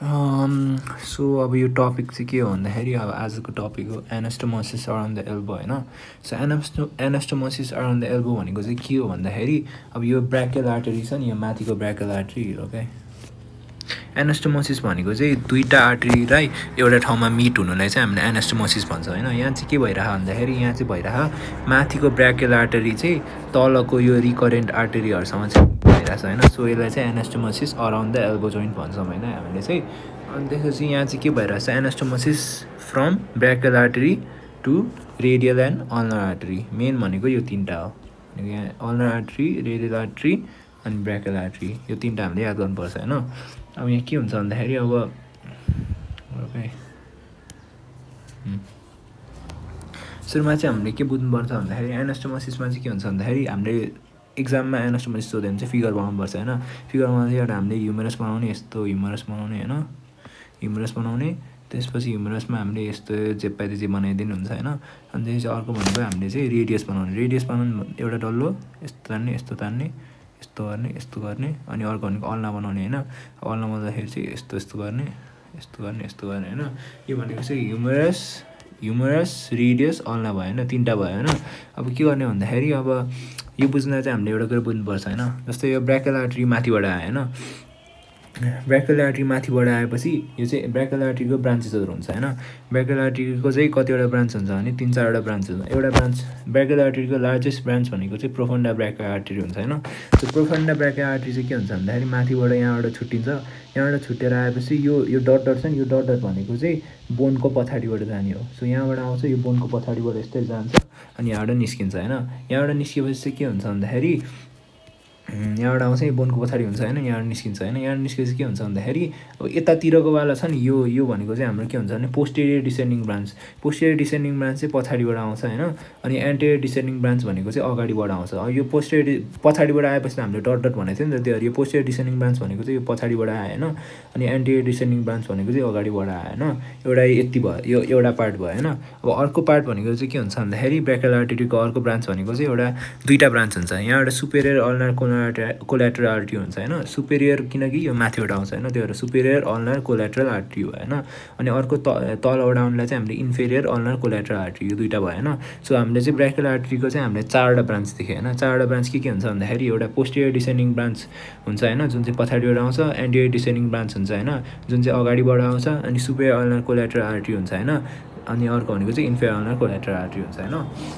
So अब यो topic चाहिँ के हो भन्दाखेरि अब आजको टपिक हो एनास्टोमोसिस अराउन्ड द एल्बो होइन। So anastomosis around the elbow भनेको चाहिँ के हो भन्दाखेरि अब यो ब्राकियल आर्टरी छ नि, यो माथिको ब्राकियल आर्टरी हो क्या। एनास्टोमोसिस भनेको चाहिँ दुईवटा आर्टरीलाई एउटा ठाउँमा मिट हुनुलाई चाहिँ हामीले एनास्टोमोसिस भन्छ होइन। यहाँ चाहिँ के भइरह भन्दाखेरि यहाँ चाहिँ भइरह माथिको ब्राकियल आर्टरी चाहिँ तलको यो रिकरेन्ट आर्टरीहरूसँग चाहिँ भइरहेछ होइन। सो यसलाई चाहिँ anastomosis around the elbow joint भन्छौँ होइन हामीले चाहिँ। अनि त्यसपछि यहाँ चाहिँ के भइरहेछ, anastomosis from brachial artery to radial and ulnar artery. Main भनेको यो तिनवटा हो, यहाँ अल्नर आर्टरी, रेडियल आर्टरी अनि ब्राकियल आर्टरी, यो तिनवटा हामीले याद गर्नुपर्छ होइन। अब यहाँ के हुन्छ भन्दाखेरि अब सुरुमा चाहिँ हामीले के बुझ्नुपर्छ भन्दाखेरि एनास्टोमोसिसमा चाहिँ के हुन्छ भन्दाखेरि हामीले एक्जाममा एनास्टोमोसिस सोध्यो भने चाहिँ फिगर बनाउनुपर्छ होइन। फिगर बनाउँदा एउटा हामीले ह्युमरस बनाउने, यस्तो ह्युमरस बनाउने होइन, ह्युमरस बनाउने। त्यसपछि ह्युमरसमा हामीले यस्तो जेपाइते जे बनाइदिनु हुन्छ होइन। अनि त्यसपछि अर्को भनेको हामीले चाहिँ रेडियस बनाउने। रेडियस बनाउनु एउटा डल्लो यस्तो तान्ने, यस्तो तान्ने, यस्तो गर्ने, यस्तो गर्ने। अनि अर्को भनेको अल्ना बनाउने होइन। अल्ना बनाउँदाखेरि चाहिँ यस्तो यस्तो गर्ने, यस्तो गर्ने, यस्तो गर्ने होइन। यो भनेको चाहिँ ह्युमरस रेडियस अल्ना भयो होइन, तिनवटा भयो होइन। अब के गर्ने भन्दाखेरि अब यो बुझ्न चाहिँ हामीले एउटा कुरा बुझ्नुपर्छ होइन। जस्तै यो ब्राकियल आर्टरी माथिबाट आयो होइन। ब्राकियल आर्टरी माथिबाट आएपछि यो चाहिँ ब्राकियल आर्टरीको ब्रान्चेसहरू हुन्छ होइन। ब्राकियल आर्टरीको चाहिँ कतिवटा ब्रान्च हुन्छ भने 3-4वटा ब्रान्च हुन्छ। एउटा ब्रान्च ब्राकियल आर्टरीको लार्जेस्ट ब्रान्च भनेको चाहिँ प्रोफन्डा ब्राकियल आर्टरी हुन्छ होइन। त्यो प्रोफन्डा ब्राकियल आर्टरी चाहिँ के हुन्छ भन्दाखेरि माथिबाट यहाँबाट छुट्टिन्छ। यहाँबाट छुट्टेर आएपछि यो डट डट छ नि, यो डट डट भनेको चाहिँ बोनको पछाडिबाट जाने हो। सो यहाँबाट आउँछ, यो बोनको पछाडिबाट यस्तै जान्छ अनि यहाँबाट निस्किन्छ होइन। यहाँबाट निस्किएपछि चाहिँ के हुन्छ भन्दाखेरि यहाँबाट आउँछ, यो बोनको पछाडि हुन्छ होइन, यहाँबाट निस्किन्छ होइन। यहाँबाट निस्केपछि के हुन्छ भन्दाखेरि अब यतातिरको वाला छ नि, यो भनेको चाहिँ हाम्रो के हुन्छ भने posterior descending branch. Posterior descending branch चाहिँ पछाडिबाट आउँछ होइन। अनि एन्टेरियर डिसेन्डिङ ब्रान्च भनेको चाहिँ अगाडिबाट आउँछ। यो पोस्टेरियर पछाडिबाट आएपछि हामीले डट डट भनेको थियो नि त, त्यो यो पोस्टेरियर डिसेन्डिङ ब्रान्च भनेको चाहिँ यो पछाडिबाट आयो होइन। अनि एन्टेरियर डिसेन्डिङ ब्रान्च भनेको चाहिँ अगाडिबाट आयो होइन। एउटा यति भयो, यो एउटा पार्ट भयो होइन। अब अर्को पार्ट भनेको चाहिँ के हुन्छ भन्दाखेरि ब्राकियल आर्टरीको अर्को ब्रान्च भनेको चाहिँ एउटा दुईवटा ब्रान्च हुन्छ। यहाँ एउटा सुपेरियर अल्नर कोल्याटरल आर्टरी हुन्छ होइन। सुपेरियर किनकि यो माथिबाट आउँछ होइन, त्यो भएर सुपेरियर अल्नर कोल्याटरल आर्टरी हो होइन। अनि अर्को तलबाट आउनुलाई चाहिँ हामीले इन्फेरियर अल्नर कोल्याटरल आर्टरी, यो दुईवटा भयो होइन। सो हामीले चाहिँ ब्राकियल आर्टरीको चाहिँ हामीले 4वटा ब्रान्च देख्यो होइन। 4वटा ब्रान्च के हुन्छ भन्दाखेरि एउटा पोस्टेरियर डिसेन्डिङ ब्रान्च हुन्छ होइन, जुन चाहिँ पछाडिबाट आउँछ। एन्टेरियर डिसेन्डिङ ब्रान्च हुन्छ होइन, जुन चाहिँ अगाडिबाट आउँछ। अनि सुपेरियर अल्नर कोल्याटरल आर्टरी हुन्छ होइन। अनि अर्को भनेको चाहिँ इन्फेरियर अल्नर कोल्याटरल आर्टरी हुन्छ होइन।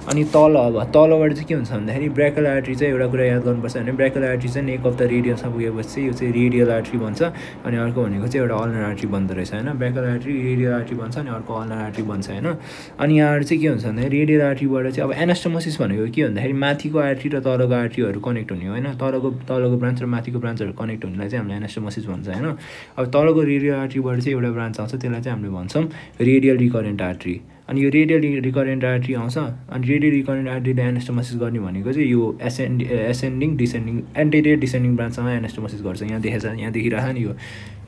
अनि तलबाट चाहिँ के हुन्छ भन्दाखेरि ब्राकियल आर्टरी चाहिँ एउटा कुरा याद गर्नुपर्छ भने ब्राकियल आर्टरी चाहिँ नेक अफ द रेडियसमा पुगेपछि चाहिँ यो चाहिँ रेडियल आर्टरी बन्छ। अनि अर्को भनेको चाहिँ एउटा अल्नर आर्टरी बन्दो रहेछ होइन। ब्राकियल आर्टरी रेडियल आर्टरी बन्छ अनि अर्को अल्नर आर्टरी बन्छ होइन। अनि यहाँबाट चाहिँ के हुन्छ भन्दाखेरि रेडियल आर्टरीबाट चाहिँ अब एनास्टोमोसिस भनेको के भन्दाखेरि माथिको आर्टरी र तलको आर्टरीहरू कनेक्ट हुने हो होइन। तलको ब्रान्च र माथिको ब्रान्चहरू कनेक्ट हुनेलाई चाहिँ हामीले एनास्टोमोसिस भन्छ होइन। अब तलको रेडियल आर्टरीबाट चाहिँ एउटा ब्रान्च आउँछ, त्यसलाई चाहिँ हामीले भन्छौँ रेडियल रिकरेन्ट आर्टरी। अनि यो रेडियल रिकरेन्ट आर्टरी आउँछ। अनि रेडियल रिकरेन्ट आर्टरीले एनास्टोमोसिस गर्ने भनेको चाहिँ यो एसेन्डिङ डिसेन्डिङ एन्टेरियर डिसेन्डिङ ब्रान्चसँग एनास्टोमोसिस गर्छ। यहाँ देखेछ, यहाँ देखिरहेको नि यो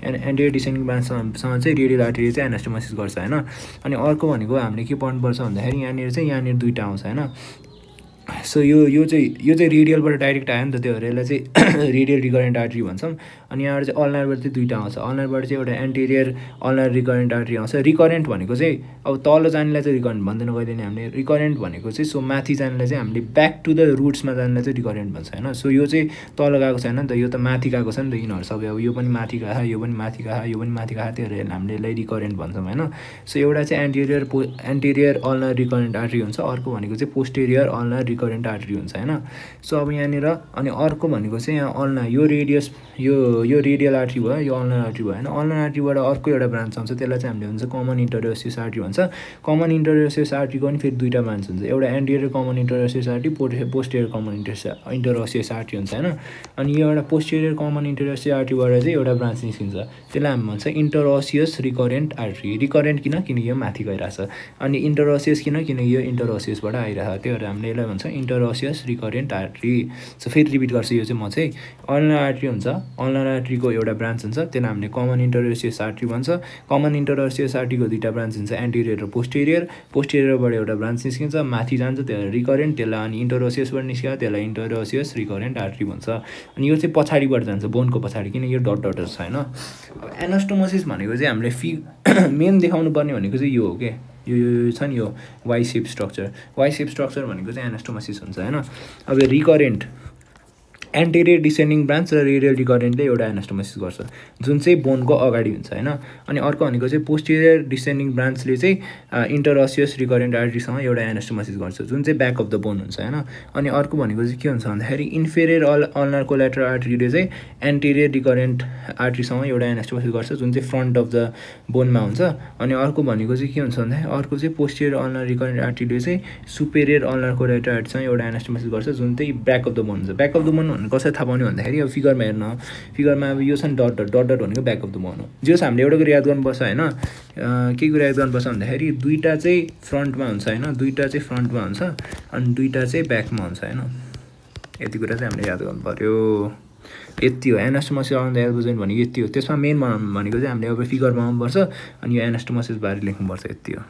एन्टेरियर डिसेन्डिङ ब्रान्चसँग चाहिँ रेडियल आर्टरी चाहिँ एनास्टोमोसिस गर्छ होइन। अनि अर्को भनेको हामीले के पढ्नुपर्छ भन्दाखेरि यहाँनिर दुईवटा आउँछ होइन। सो यो चाहिँ रेडियलबाट डाइरेक्ट आयो नि त, त्यो भएर यसलाई चाहिँ रेडियल रिकरेन्ट आर्टरी भन्छौँ। अनि यहाँबाट चाहिँ अल्नरबाट चाहिँ दुईवटा आउँछ। अल्नरबाट चाहिँ एउटा एन्टेरियर अल्नर रिकरेन्ट आर्टरी आउँछ। रिकरेन्ट भनेको चाहिँ अब तल जानेलाई चाहिँ रिकरेन्ट भन्दैन कहिले नि हामीले। रिकरेन्ट भनेको चाहिँ सो माथि जानेलाई चाहिँ हामीले ब्याक टु द रुट्समा जानेलाई चाहिँ रिकरेन्ट भन्छ होइन। सो यो चाहिँ तल गएको छैन नि त, यो त माथि गएको छ नि त यिनीहरू सबै। अब यो पनि माथि गएको, यो पनि माथि गएको, यो पनि माथि गएको, त्यो भएर हामीले यसलाई रिकरेन्ट भन्छौँ होइन। सो एउटा चाहिँ एन्टेरियर अल्नर रिकरेन्ट आर्टरी हुन्छ, अर्को भनेको चाहिँ पोस्टेरियर अल्नर रिकरेन्ट आर्टरी हुन्छ होइन। सो अब यहाँनिर अनि अर्को भनेको चाहिँ यहाँ अल्ना, यो रेडियस यो रेडियल आर्टरी भयो, यो अल्नर आर्टरी भयो होइन। अल्नर आर्टरीबाट अर्को एउटा ब्रान्च आउँछ, त्यसलाई चाहिँ हामीले भन्छ कमन इन्टरोसियस आर्टरी भन्छ। कमन इन्टरोसियस आर्टरीको पनि फेरि दुईवटा ब्रान्च हुन्छ, एउटा anterior common interosseous artery, posterior common interosseous artery हुन्छ होइन। अनि यो एउटा पोस्टेरियर कमन इन्टरोसियस आर्टरीबाट चाहिँ एउटा ब्रान्च निस्किन्छ, त्यसलाई हामी भन्छ इन्टरोसियस रिकरेन्ट आर्टरी। रिकरेन्ट किनकि यो माथि गइरहेछ। अनि इन्टरोसियस किनकि यो इन्टरोसियसबाट आइरहेछ, त्यो भएर हामीले यसलाई भन्छ इन्टरअसियस रिकरेन्ट आर्टरी। सो फेरि रिपिट गर्छु यो चाहिँ म चाहिँ अल्नर आर्टरी हुन्छ, अल्नर आर्टरीको एउटा ब्रान्च हुन्छ त्यसलाई हामीले कमन इन्टरअसियस आर्टरी भन्छ। कमन इन्टरअसियस आर्टरीको दुईवटा ब्रान्च हुन्छ, एन्टेरियर र पोस्टेरियर। पोस्टेरियरबाट एउटा ब्रान्च निस्किन्छ माथि जान्छ त्यसलाई रिकरेन्ट, त्यसलाई अनि इन्टरअसियसबाट निस्किन्छ त्यसलाई इन्टरअसियस रिकरेन्ट आर्टरी भन्छ। अनि यो चाहिँ पछाडिबाट जान्छ बोनको पछाडि, किन यो डट डटहरू छ होइन। अब एनास्टोमोसिस भनेको चाहिँ हामीले मेन देखाउनु पर्ने भनेको चाहिँ यो हो क्या, यो छ नि यो Y shape structure. Y shape structure भनेको चाहिँ एनास्टोमोसिस हुन्छ होइन। अब रिकरेन्ट एन्टेरियर डिसेन्डिङ ब्रान्च र रेडियल रिकरेन्टले एउटा एनास्टोमोसिस गर्छ जुन चाहिँ बोनको अगाडि हुन्छ होइन। अनि अर्को भनेको चाहिँ पोस्टेरियर डिसेन्डिङ ब्रान्चले चाहिँ इन्टरअसियस रिकरेन्ट आर्टरीसँग एउटा एनास्टोमोसिस गर्छ जुन चाहिँ ब्याक अफ द बोन हुन्छ होइन। अनि अर्को भनेको चाहिँ के हुन्छ भन्दाखेरि इन्फेरियर अल्नर कोल्याटरल आर्टरीले चाहिँ एन्टेरियर रिकरेन्ट आर्टरीसँग एउटा एनास्टोमोसिस गर्छ जुन चाहिँ फ्रन्ट अफ द बोनमा हुन्छ। अनि अर्को भनेको चाहिँ के हुन्छ भन्दाखेरि अर्को चाहिँ पोस्टेरियर अल्नर रिकरेन्ट आर्टरीले चाहिँ सुपेरियर अल्नर कोल्याटरल आर्टरीसँग एउटा एनास्टोमोसिस गर्छ जुन चाहिँ ब्याक अफ द बोन हुन्छ। ब्याक अफ द बोन कसरी थाहा पाउने भन्दाखेरि अब फिगरमा हेर्न, फिगरमा अब यो छ नि डट डट डट डट भनेको ब्याक अफ द बोन हो। जो हामीले एउटा कुरा याद गर्नुपर्छ होइन, के कुरा याद गर्नुपर्छ भन्दाखेरि दुईवटा चाहिँ फ्रन्टमा हुन्छ होइन, दुईवटा चाहिँ फ्रन्टमा हुन्छ अनि दुईवटा चाहिँ ब्याकमा हुन्छ होइन। यति कुरा चाहिँ हामीले याद गर्नु पऱ्यो। यति हो anastomosis on the elbow joint भनेको यति हो। त्यसमा मेन भनेको चाहिँ हामीले अब फिगर बनाउनुपर्छ अनि यो एनास्टोमोसिस बारे लेख्नुपर्छ, यति हो।